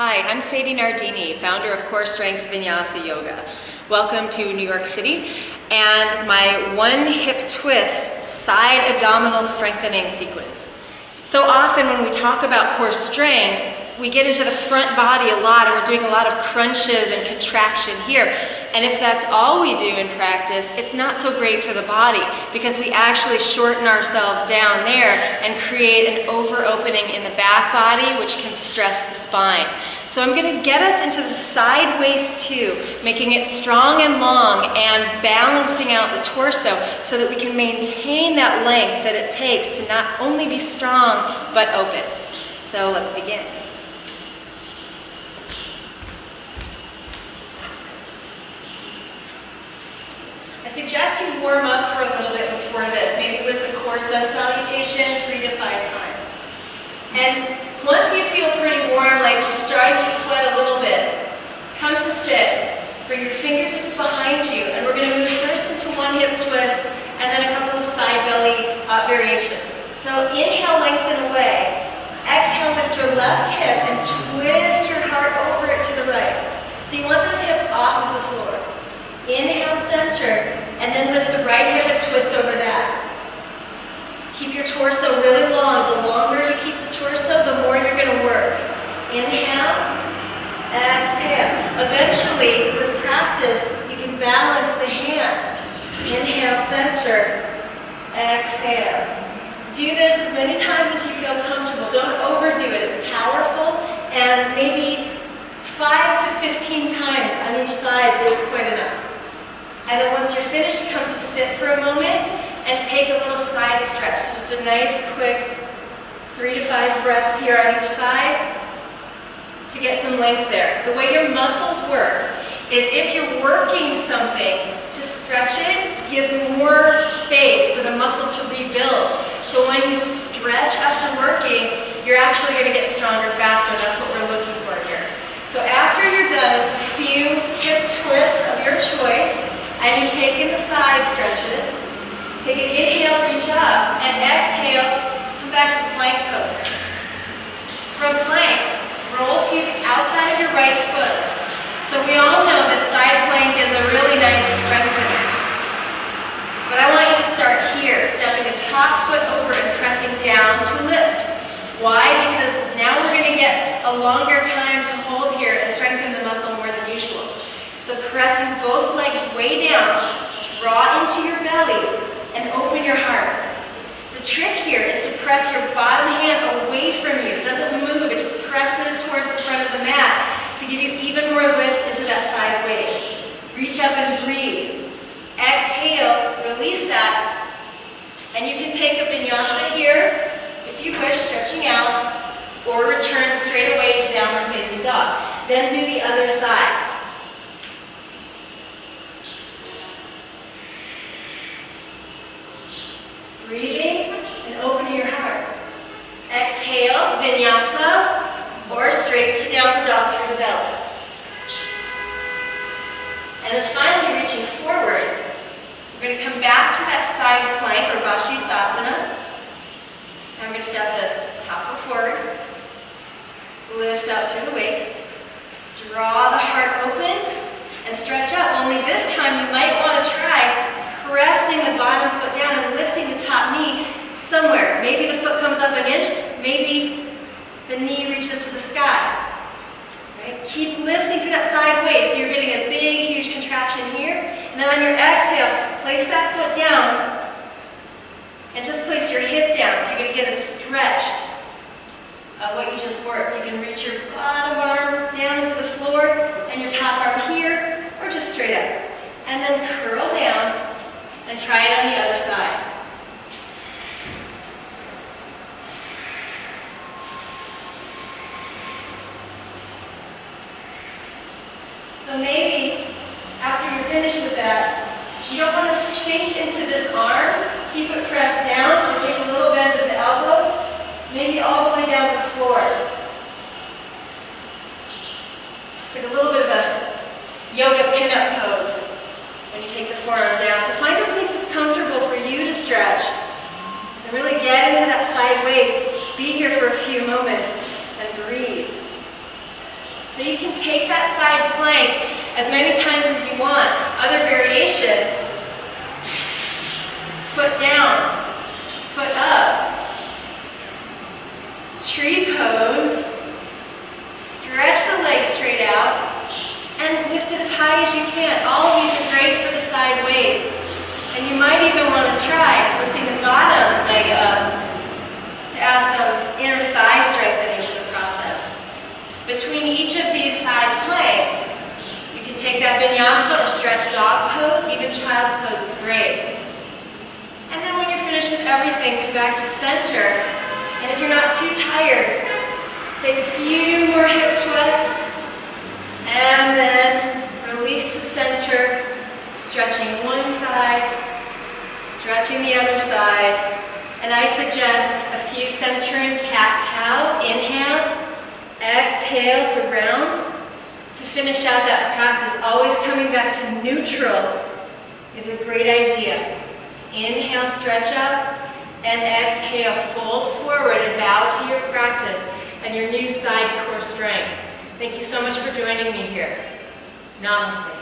Hi, I'm SADIE Nardini, founder of Core Strength Vinyasa Yoga. Welcome to New York City and my one hip twist side abdominal strengthening sequence. So often when we talk about core strength, we get into the front body a lot and we're doing a lot of crunches and contraction here. And if that's all we do in practice, it's not so great for the body because we actually shorten ourselves down there and create an over-opening in the back body, which can stress the spine. So I'm going to get us into the side waist too, making it strong and long and balancing out the torso so that we can maintain that length that it takes to not only be strong, but open. So let's begin. I suggest you warm up for a little bit before this, maybe with the core sun salutations 3 to 5 times. And once you feel pretty warm, like you're starting to sweat a little bit, come to sit. Bring your fingertips behind you, and we're going to move first into one hip twist, and then a couple of side belly variations. So inhale, lengthen away. Exhale, lift your left hip and twist your heart over it to the right. So you want this hip off of the floor. Inhale, center, and then lift the right hip and twist over that. Keep your torso really long. The longer you keep the torso, the more you're going to work. Inhale, exhale. Eventually, with practice, you can balance the hands. Inhale, center, exhale. Do this as many times as you feel comfortable. Don't overdo it. It's powerful, and maybe 5 to 15 times on each side is quite enough. And then once you're finished, come to sit for a moment and take a little side stretch. Just a nice, quick 3 to 5 breaths here on each side to get some length there. The way your muscles work is if you're working something, to stretch it gives more space for the muscle to rebuild. So when you stretch after working, you're actually going to get stronger faster. That's what we're looking for here. So after you're done with a few hip twists of your choice, and you've taken the side stretches, take an inhale, reach up, and exhale, come back to plank pose. From plank, roll to the outside of your right foot. So we all know that side plank is a really nice strengthener. But I want you to start here, stepping the top foot over and pressing down to lift. Why? Because now we're going to get a longer time to hold here and strengthen the muscle more than usual. So pressing both legs way down, draw into your belly, and open your heart. The trick here is to press your bottom hand away from you. It doesn't move, it just presses towards the front of the mat to give you even more lift into that side waist. Reach up and breathe. Exhale, release that, and you can take a vinyasa here, if you wish, stretching out, or return straight away to downward facing dog. Then do the other side. Breathing and opening your heart. Exhale, vinyasa, or straight to downward dog through the belly. And then finally reaching forward, we're going to come back to that side plank or Vashisthasana. And we're going to step the top foot forward, lift up through the waist, draw the heart open, and stretch up. Only this time you might want to try pressing the bottom foot down and lifting the top knee somewhere. Maybe the foot comes up an inch, maybe the knee reaches to the sky. Right? Keep lifting through that side waist, so you're getting a big, huge contraction here. And then on your exhale, place that foot down and just place your hip down, so you're going to get a stretch of what you just worked. You can reach your bottom arm down into the floor and your top arm here, or just straight up. And then curl down and try it on the other side. So maybe after you're finished with that, you don't want to sink into this arm. Keep it pressed down, so take a little bend of the elbow, maybe all the way down to the floor. Like a little bit of a yoga pin-up pose when you take the forearm down. So find a place that's comfortable for you to stretch and really get into that side waist. Be here for a few moments and breathe. So you can take that side plank as many times as you want. Other variations, foot down, foot up, tree pose, stretch the legs straight out, and lift it as high as you can. All of these are great for the sideways. And you might even want to try lifting the bottom leg up to add some inner thigh strengthening to the process. Between each of these side planks, you can take that vinyasa or stretch dog pose, even child's pose is great. And then when you're finished with everything, come back to center. And if you're not too tired, take a few more hip twists, and then release to center, stretching one side, stretching the other side. And I suggest a few centering cat-cows. Inhale, exhale to round. To finish out that practice, always coming back to neutral is a great idea. Inhale, stretch up, and exhale, fold forward and bow to your practice and your new side core strength. Thank you so much for joining me here. Namaste.